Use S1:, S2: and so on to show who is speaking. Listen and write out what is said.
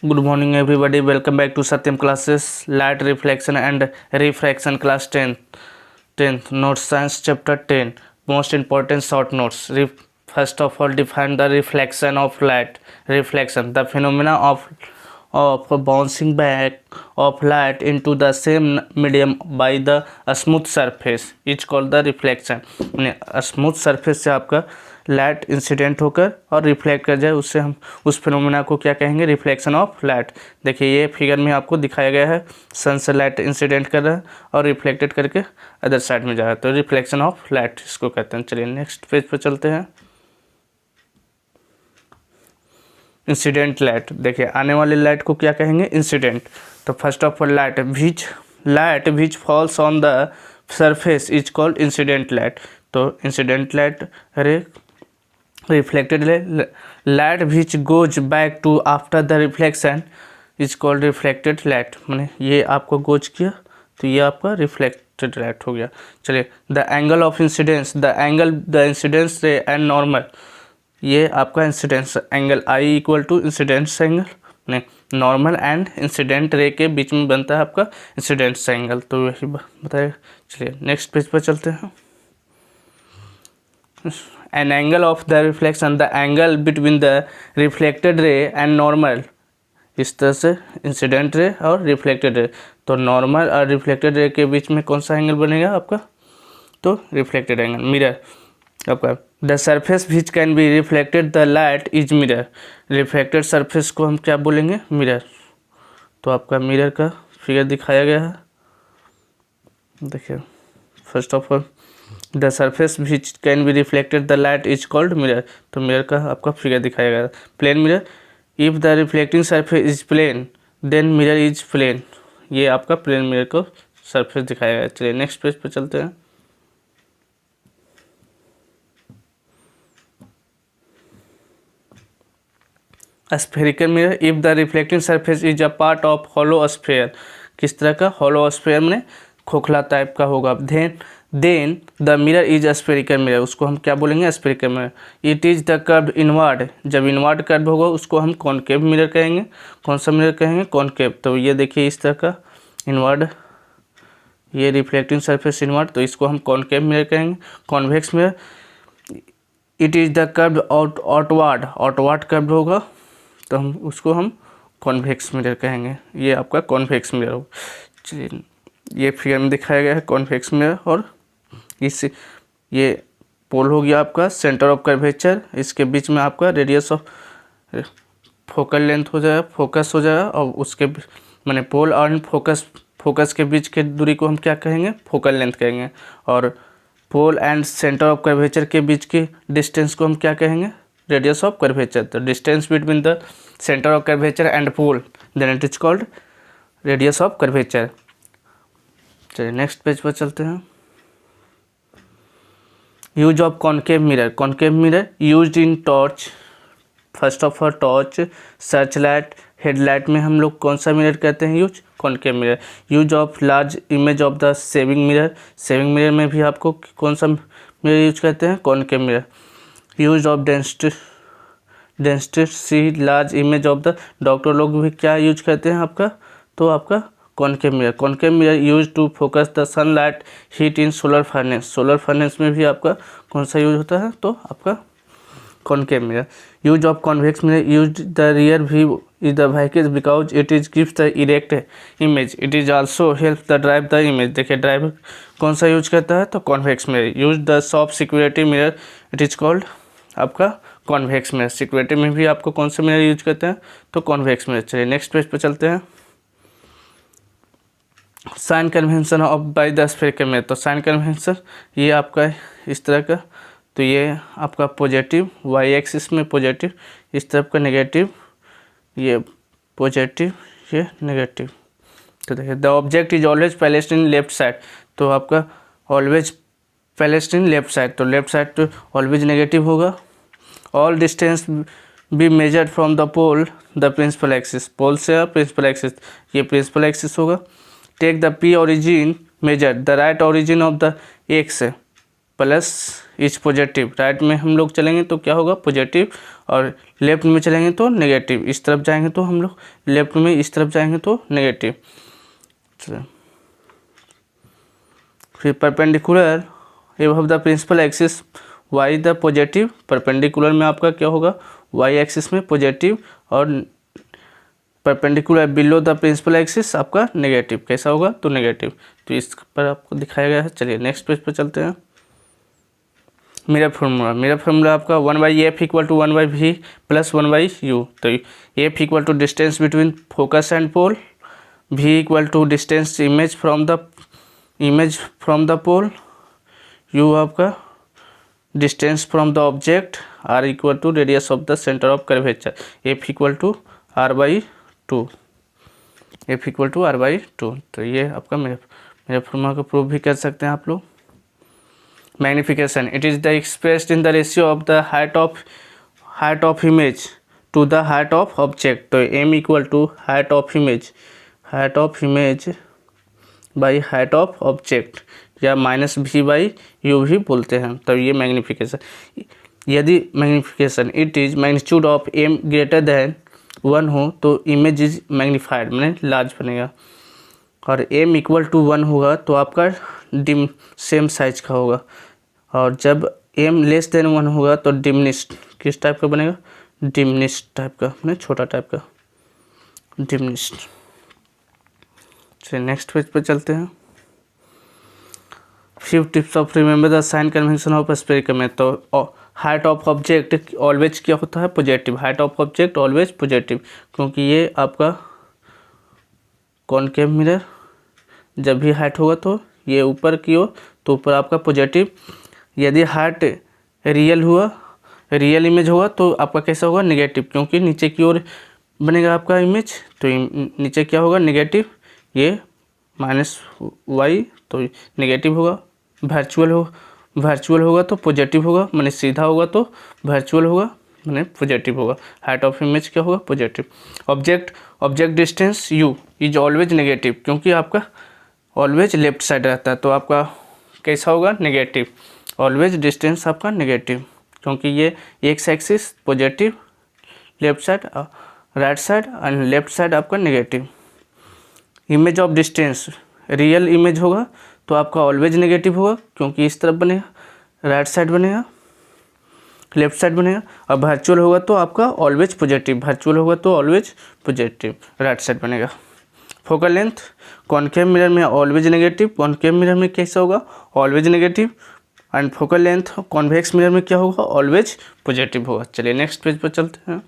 S1: Good morning everybody, welcome back to Satyam classes, light reflection and refraction class 10th notes science chapter 10, most important short notes. First of all, define the reflection of light. Reflection, the phenomena of bouncing back of light into the same medium by the smooth surface is called the reflection. Smooth surface से आपका light incident होकर और reflect कर जाए, उससे हम उस phenomena को क्या कहेंगे, रिफ्लेक्शन ऑफ लाइट। देखिए ये फिगर में आपको दिखाया गया है, सन से लाइट इंसिडेंट कर रहा है और रिफ्लेक्टेड करके अदर साइड में जा रहा है, तो रिफ्लेक्शन ऑफ लाइट इसको कहते हैं। चलिए नेक्स्ट पेज पर चलते हैं। इंसिडेंट लाइट, देखिए आने वाली लाइट को क्या कहेंगे, इंसिडेंट। तो first of all light which falls on the surface is called incident light. तो incident light reflected light which goes back to after the reflection is called reflected light. मैंने ये आपको गोज किया तो ये आपका रिफ्लेक्टेड लाइट हो गया। चलिए the angle of incidence, the incidence ray and normal, ये आपका incidence angle I equal to incidence angle, नहीं नॉर्मल एंड इंसिडेंट रे के बीच में बनता है आपका इंसिडेंस एंगल, तो यही बताएगा। चलिए नेक्स्ट पेज पर चलते हैं। An angle of the reflection, the angle between the reflected ray and normal, इस तरह से इंसिडेंट रे और रिफ्लेक्टेड रे, तो नॉर्मल और रिफ्लेक्टेड रे के बीच में कौन सा एंगल बनेगा आपका, तो रिफ्लेक्टेड एंगल। मिरर आपका, the surface which can be reflected the light is mirror. Reflected surface को हम क्या बोलेंगे, मिरर। तो आपका मिरर का फिगर दिखाया गया है, देखिए first of all the surface which can be reflected the light is called mirror, तो मिरर का आपका फिगर दिखाया गया। Plane mirror, if the reflecting surface is plane then mirror is plane, ये आपका प्लेन मिरर को सरफेस दिखाया गया। चलिए नेक्स्ट पेज पर चलते हैं। Spherical mirror, if the reflecting surface is a part of hollow sphere, किस तरह का, हॉलो स्फेयर में खोखला टाइप का होगा। Then the mirror is spherical mirror, उसको हम क्या बोलेंगे, spherical mirror. It is the curve inward, जब इनवर्ड कर्व होगा उसको हम कॉनकेव मिरर कहेंगे। कौन सा मिरर कहेंगे, कॉनकेव। तो ये देखिए इस तरह का इनवर्ड, ये रिफ्लेक्टिंग सरफेस इनवर्ड, तो इसको हम कॉनकेव मिरर कहेंगे। Convex mirror, it is the curve outward curve होगा तो हम कॉन्वेक्स मिरर कहेंगे, ये आपका कॉन्वेक्स मिरर होगा। चलिए ये फिगर में दिखाया गया है कॉन्वेक्स मिरर, और ये पोल हो गया आपका सेंटर ऑफ कर्वेचर, इसके बीच में आपका रेडियस ऑफ फोकल लेंथ हो जाएगा, फोकस हो जाएगा, और उसके माने पोल और फोकस के बीच के दूरी को हम क्या कहेंगे, फोकल लेंथ कहेंगे। और pole and centre of curvature के बीच की डिस्टेंस को हम क्या कहेंगे, रेडियस ऑफ कर्वेचर। तो distance between the centre of curvature and pole then it is called radius of curvature. चलिए नेक्स्ट पेज पर चलते हैं। Use of concave mirror used in torch, first of all torch, search light, headlight में हम लोग कौन सा mirror कहते हैं, use concave mirror. Use of large image of the shaving mirror में भी आपको कौन सा मिरर यूज करते हैं, concave mirror. Use of density large image of the, doctor लोग भी क्या यूज करते हैं आपका, तो आपका concave mirror use to focus the sunlight heat in solar furnace में भी आपका कौन सा यूज होता है, तो आपका concave mirror. Use of convex mirror, use the rear view is the vehicle because it is gives the erect image, it is also help the drive the image. देखिए ड्राइवर कौन सा यूज करता है, तो convex mirror. Use the soft security mirror, it is called आपका convex mirror. Security में भी आपको कौन सा मिरर यूज करते हैं, तो कॉन्वेक्स मिरर। चलिए नेक्स्ट पेज पर चलते हैं। Sign convention of by the spherical mirror, तो साइन कन्वेंशन ये आपका इस तरह का, तो ये आपका पॉजिटिव, वाई एक्सिस में पॉजिटिव, इस तरफ का नेगेटिव, ये पॉजिटिव, ये नेगेटिव। तो देखिए the object is always placed in left side, तो आपका always placed in left side, तो लेफ्ट साइड तो ऑलवेज नेगेटिव होगा। All distance be measured from the pole the principal axis, pole से प्रिंसिपल एक्सिस, ये principal axis होगा। Take the P origin measure, the right origin of the X plus is positive, right में हम लोग चलेंगे तो क्या होगा, पॉजिटिव, और लेफ्ट में चलेंगे तो नेगेटिव, इस तरफ जाएंगे तो हम लोग लेफ्ट में, इस तरफ जाएंगे तो नेगेटिव। चलो फिर perpendicular above the principal axis y the positive, perpendicular में आपका क्या होगा, वाई एक्सिस में पॉजिटिव, और perpendicular below the principal axis आपका नेगेटिव। कैसा होगा, तो नेगेटिव। तो इस पर आपको दिखाया गया है। चलिए नेक्स्ट पेज पर चलते हैं। मिरर फार्मूला आपका 1/f equal to 1/v plus 1/u। तो f equal to distance between focus and pole, v equal to distance image from the pole, u आपका distance from the object, r equal to radius of the centre of curvature, f equal to r/2, f equal to r/2। तो ये आपका mirror formula का proof भी कर सकते हैं आप लोग। Magnification, it is the expressed in the ratio of the height of image to the height of object. तो m equal to height of image by height of object, या -v/u भी बोलते हैं। तो ये मैग्निफिकेशन, यदि magnification it is magnitude of m greater than 1 हो तो इमेज इज मैग्नीफाइड, मैंने लार्ज बनेगा। और m इक्वल टू 1 होगा तो आपका डिम सेम साइज का होगा, और जब m लेस देन 1 होगा तो डिमिनिश्ड, किस टाइप का बनेगा, डिमिनिश्ड टाइप का, मैंने छोटा टाइप का, डिमिनिश्ड। चलिए नेक्स्ट पेज पर चलते हैं। Few tips of remember the sign convention of spherical में। तो हाइट ऑफ ऑब्जेक्ट ऑलवेज क्या होता है, positive, height of object always positive, क्योंकि ये आपका कॉनकेव मिरर जब भी हाइट होगा तो ये ऊपर की ओर, तो ऊपर आपका पॉजिटिव। यदि हाइट रियल इमेज होगा तो आपका कैसा होगा, नेगेटिव, क्योंकि नीचे की ओर बनेगा आपका इमेज, तो नीचे क्या होगा, नेगेटिव, ये -y तो नेगेटिव होगा। वर्चुअल होगा तो पॉजिटिव होगा, माने सीधा होगा तो वर्चुअल होगा, माने पॉजिटिव होगा। हाइट ऑफ इमेज क्या होगा, positive. Object distance u is always negative, क्योंकि आपका ऑलवेज लेफ्ट साइड रहता है, तो आपका कैसा होगा, नेगेटिव। ऑलवेज डिस्टेंस आपका नेगेटिव, क्योंकि ये X axis positive, left side right side, and left side आपका negative. Image of distance real image होगा तो आपका ऑलवेज नेगेटिव होगा, क्योंकि इस तरफ बनेगा, राइट साइड बनेगा, लेफ्ट साइड बनेगा। और वर्चुअल होगा तो आपका ऑलवेज पॉजिटिव, राइट साइड बनेगा। फोकल लेंथ कॉनकेव मिरर में ऑलवेज नेगेटिव, कॉनकेव मिरर में कैसा होगा, always negative. And focal length convex mirror में क्या होगा, ऑलवेज पॉजिटिव होगा। चलिए नेक्स्ट पेज पर चलते हैं।